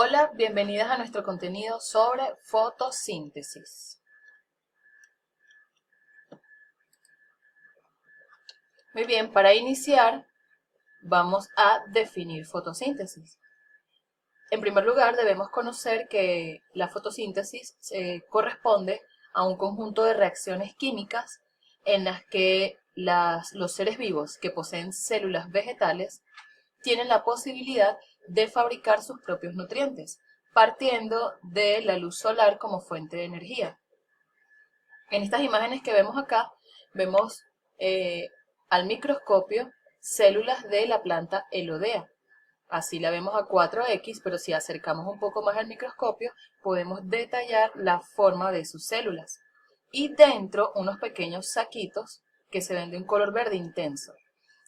Hola, bienvenidas a nuestro contenido sobre fotosíntesis. Muy bien, para iniciar vamos a definir fotosíntesis. En primer lugar, debemos conocer que la fotosíntesis corresponde a un conjunto de reacciones químicas en las que los seres vivos que poseen células vegetales tienen la posibilidad de fabricar sus propios nutrientes, partiendo de la luz solar como fuente de energía. En estas imágenes que vemos acá, vemos al microscopio células de la planta Elodea. Así la vemos a 4X, pero si acercamos un poco más al microscopio, podemos detallar la forma de sus células. Y dentro, unos pequeños saquitos que se ven de un color verde intenso.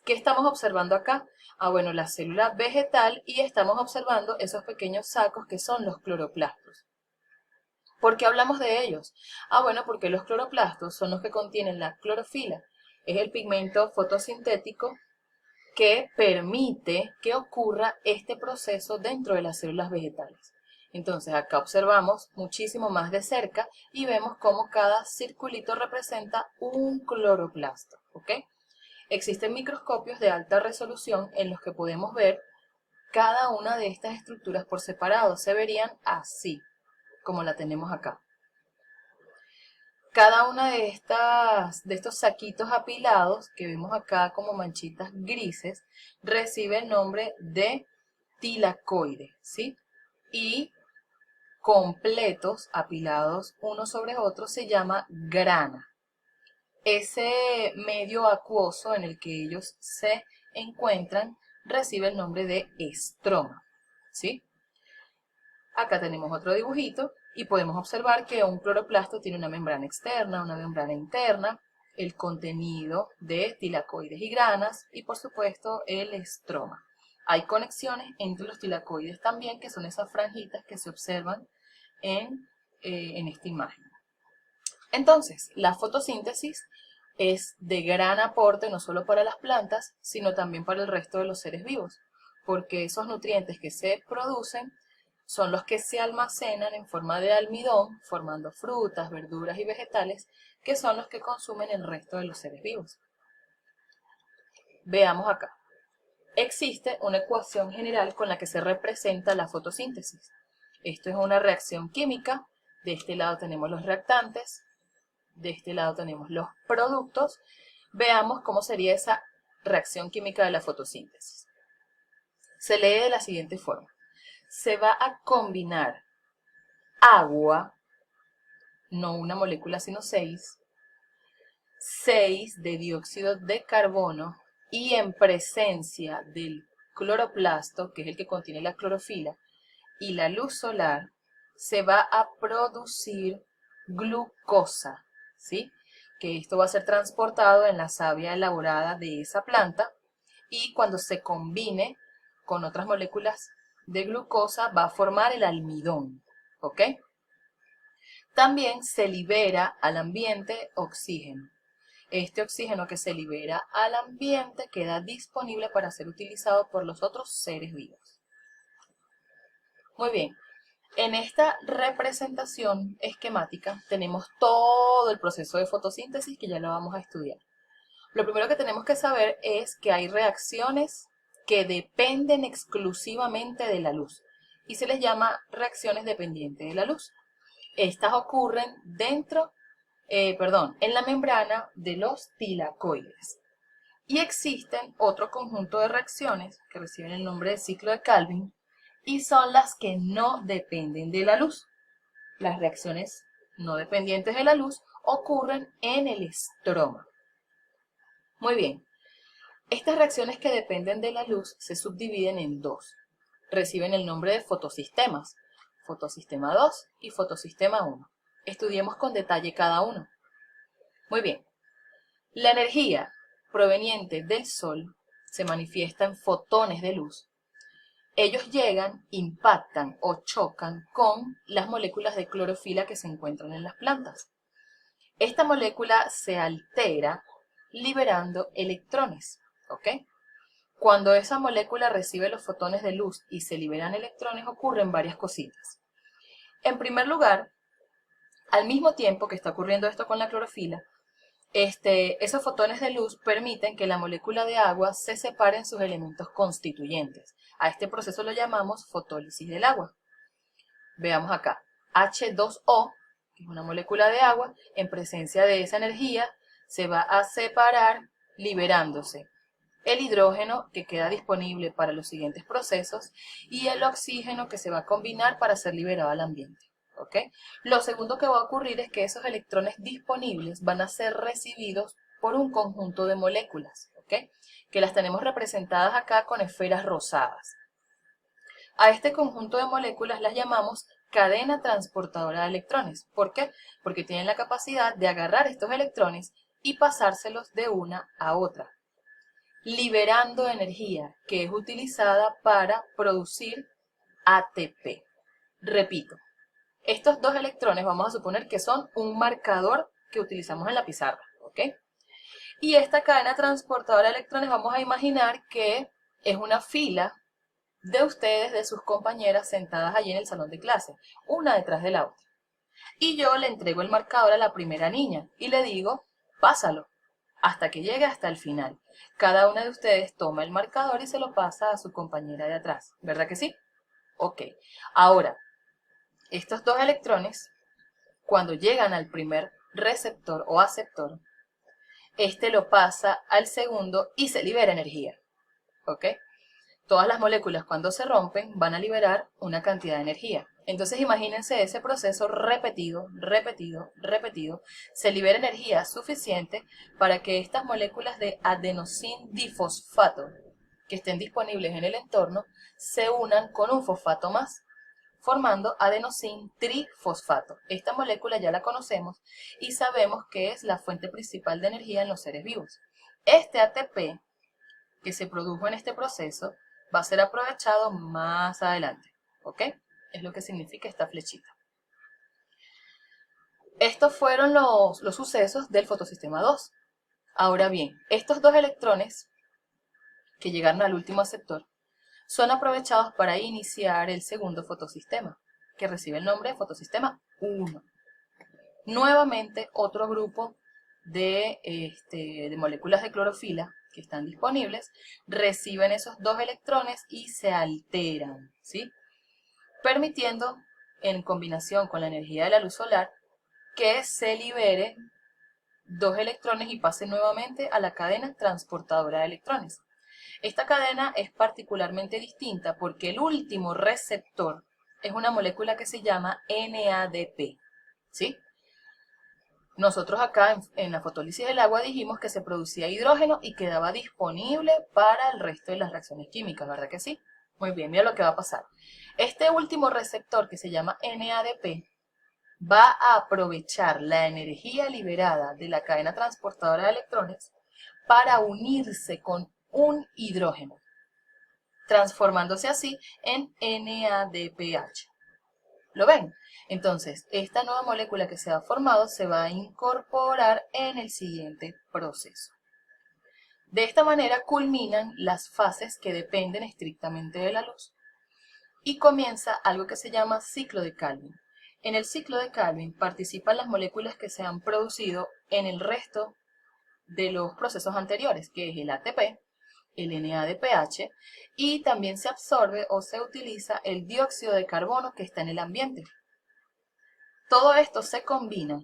¿Qué estamos observando acá? Bueno, la célula vegetal y estamos observando esos pequeños sacos que son los cloroplastos. ¿Por qué hablamos de ellos? Bueno, porque los cloroplastos son los que contienen la clorofila. Es el pigmento fotosintético que permite que ocurra este proceso dentro de las células vegetales. Entonces acá observamos muchísimo más de cerca y vemos cómo cada circulito representa un cloroplasto, ¿ok? Existen microscopios de alta resolución en los que podemos ver cada una de estas estructuras por separado. Se verían así, como la tenemos acá. Cada una de estos saquitos apilados, que vemos acá como manchitas grises, recibe el nombre de tilacoide, ¿sí? Y completos, apilados uno sobre otro, se llama grana. Ese medio acuoso en el que ellos se encuentran recibe el nombre de estroma, ¿sí? Acá tenemos otro dibujito y podemos observar que un cloroplasto tiene una membrana externa, una membrana interna, el contenido de tilacoides y granas y por supuesto el estroma. Hay conexiones entre los tilacoides también, que son esas franjitas que se observan en esta imagen. Entonces, la fotosíntesis es de gran aporte no solo para las plantas, sino también para el resto de los seres vivos, porque esos nutrientes que se producen son los que se almacenan en forma de almidón, formando frutas, verduras y vegetales, que son los que consumen el resto de los seres vivos. Veamos acá. Existe una ecuación general con la que se representa la fotosíntesis. Esto es una reacción química. De este lado tenemos los reactantes, de este lado tenemos los productos. Veamos cómo sería esa reacción química de la fotosíntesis. Se lee de la siguiente forma. Se va a combinar agua, no una molécula sino 6 de dióxido de carbono y en presencia del cloroplasto, que es el que contiene la clorofila, y la luz solar, se va a producir glucosa, ¿sí? Que esto va a ser transportado en la savia elaborada de esa planta y cuando se combine con otras moléculas de glucosa va a formar el almidón, ¿ok? También se libera al ambiente oxígeno. Este oxígeno que se libera al ambiente queda disponible para ser utilizado por los otros seres vivos. Muy bien, en esta representación esquemática tenemos todo el proceso de fotosíntesis que ya lo vamos a estudiar. Lo primero que tenemos que saber es que hay reacciones que dependen exclusivamente de la luz y se les llama reacciones dependientes de la luz. Estas ocurren en la membrana de los tilacoides. Y existen otro conjunto de reacciones que reciben el nombre de ciclo de Calvin y son las que no dependen de la luz. Las reacciones no dependientes de la luz ocurren en el estroma. Muy bien, estas reacciones que dependen de la luz se subdividen en dos. Reciben el nombre de fotosistemas, fotosistema 2 y fotosistema 1. Estudiemos con detalle cada uno. Muy bien, la energía proveniente del Sol se manifiesta en fotones de luz. Ellos llegan, impactan o chocan con las moléculas de clorofila que se encuentran en las plantas. Esta molécula se altera liberando electrones, ¿ok? Cuando esa molécula recibe los fotones de luz y se liberan electrones, ocurren varias cositas. En primer lugar, al mismo tiempo que está ocurriendo esto con la clorofila, esos fotones de luz permiten que la molécula de agua se separe en sus elementos constituyentes. A este proceso lo llamamos fotólisis del agua. Veamos acá, H2O, que es una molécula de agua, en presencia de esa energía, se va a separar liberándose el hidrógeno que queda disponible para los siguientes procesos y el oxígeno que se va a combinar para ser liberado al ambiente. ¿Ok? Lo segundo que va a ocurrir es que esos electrones disponibles van a ser recibidos por un conjunto de moléculas, ¿ok? Que las tenemos representadas acá con esferas rosadas. A este conjunto de moléculas las llamamos cadena transportadora de electrones. ¿Por qué? Porque tienen la capacidad de agarrar estos electrones y pasárselos de una a otra, liberando energía que es utilizada para producir ATP. Repito, estos dos electrones vamos a suponer que son un marcador que utilizamos en la pizarra, ¿ok? Y esta cadena transportadora de electrones vamos a imaginar que es una fila de ustedes, de sus compañeras sentadas allí en el salón de clase, una detrás de la otra. Y yo le entrego el marcador a la primera niña y le digo, pásalo, hasta que llegue hasta el final. Cada una de ustedes toma el marcador y se lo pasa a su compañera de atrás, ¿verdad que sí? Ok, ahora, estos dos electrones, cuando llegan al primer receptor o aceptor, este lo pasa al segundo y se libera energía, ¿ok? Todas las moléculas cuando se rompen van a liberar una cantidad de energía. Entonces imagínense ese proceso repetido, repetido, repetido. Se libera energía suficiente para que estas moléculas de adenosín difosfato que estén disponibles en el entorno se unan con un fosfato más, formando adenosín trifosfato. Esta molécula ya la conocemos y sabemos que es la fuente principal de energía en los seres vivos. Este ATP que se produjo en este proceso va a ser aprovechado más adelante, ¿ok? Es lo que significa esta flechita. Estos fueron los sucesos del fotosistema 2. Ahora bien, estos dos electrones que llegaron al último aceptor son aprovechados para iniciar el segundo fotosistema, que recibe el nombre de fotosistema 1. Nuevamente, otro grupo de moléculas de clorofila que están disponibles, reciben esos dos electrones y se alteran, ¿sí? Permitiendo, en combinación con la energía de la luz solar, que se libere dos electrones y pase nuevamente a la cadena transportadora de electrones. Esta cadena es particularmente distinta porque el último receptor es una molécula que se llama NADP, ¿sí? Nosotros acá en la fotólisis del agua dijimos que se producía hidrógeno y quedaba disponible para el resto de las reacciones químicas, ¿verdad que sí? Muy bien, mira lo que va a pasar. Este último receptor que se llama NADP va a aprovechar la energía liberada de la cadena transportadora de electrones para unirse con un hidrógeno, transformándose así en NADPH. ¿Lo ven? Entonces, esta nueva molécula que se ha formado se va a incorporar en el siguiente proceso. De esta manera culminan las fases que dependen estrictamente de la luz y comienza algo que se llama ciclo de Calvin. En el ciclo de Calvin participan las moléculas que se han producido en el resto de los procesos anteriores, que es el ATP, el NADPH, y también se absorbe o se utiliza el dióxido de carbono que está en el ambiente. Todo esto se combina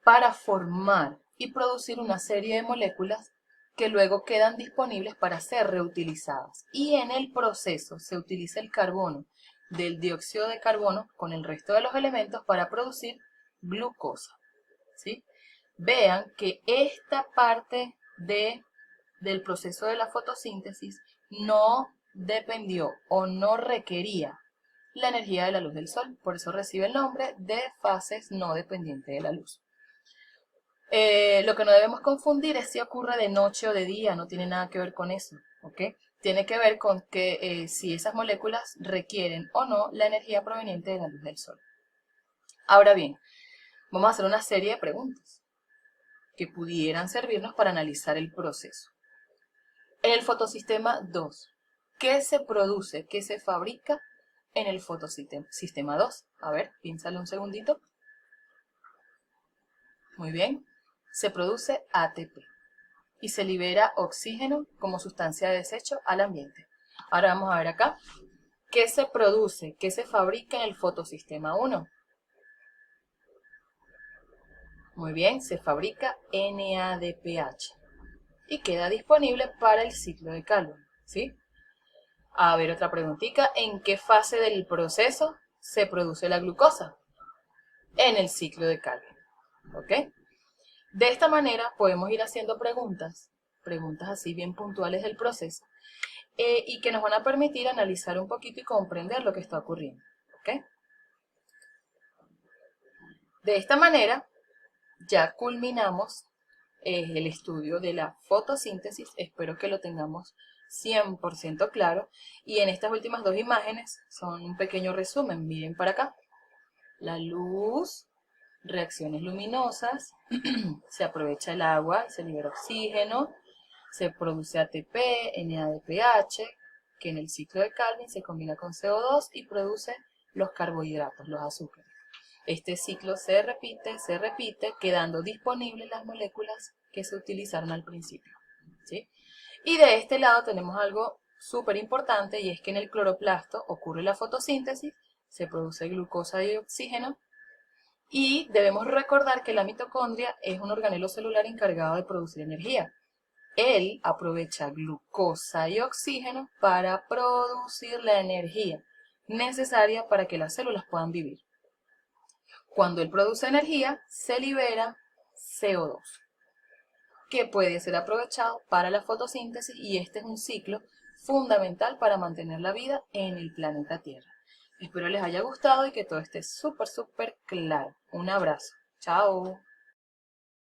para formar y producir una serie de moléculas que luego quedan disponibles para ser reutilizadas. Y en el proceso se utiliza el carbono del dióxido de carbono con el resto de los elementos para producir glucosa, ¿sí? Vean que esta parte del proceso de la fotosíntesis no dependió o no requería la energía de la luz del sol, por eso recibe el nombre de fases no dependientes de la luz. Lo que no debemos confundir es si ocurre de noche o de día, no tiene nada que ver con eso, ¿ok? Tiene que ver con que si esas moléculas requieren o no la energía proveniente de la luz del sol. Ahora bien, vamos a hacer una serie de preguntas que pudieran servirnos para analizar el proceso. En el fotosistema 2, ¿qué se produce, qué se fabrica en el fotosistema 2? A ver, piénsalo un segundito. Muy bien, se produce ATP y se libera oxígeno como sustancia de desecho al ambiente. Ahora vamos a ver acá, ¿qué se produce, qué se fabrica en el fotosistema 1? Muy bien, se fabrica NADPH y queda disponible para el ciclo de Calvin, ¿sí? A ver, otra preguntita, ¿en qué fase del proceso se produce la glucosa? En el ciclo de Calvin, ¿ok? De esta manera podemos ir haciendo preguntas así bien puntuales del proceso, y que nos van a permitir analizar un poquito y comprender lo que está ocurriendo, ¿ok? De esta manera ya culminamos el estudio de la fotosíntesis. Espero que lo tengamos 100% claro. Y en estas últimas dos imágenes son un pequeño resumen. Miren para acá. La luz, reacciones luminosas, se aprovecha el agua y se libera oxígeno, se produce ATP, NADPH, que en el ciclo de Calvin se combina con CO2 y produce los carbohidratos, los azúcares. Este ciclo se repite, quedando disponibles las moléculas que se utilizaron al principio, ¿sí? Y de este lado tenemos algo súper importante, y es que en el cloroplasto ocurre la fotosíntesis, se produce glucosa y oxígeno, y debemos recordar que la mitocondria es un organelo celular encargado de producir energía. Él aprovecha glucosa y oxígeno para producir la energía necesaria para que las células puedan vivir. Cuando él produce energía, se libera CO2, que puede ser aprovechado para la fotosíntesis, y este es un ciclo fundamental para mantener la vida en el planeta Tierra. Espero les haya gustado y que todo esté súper claro. Un abrazo. Chao.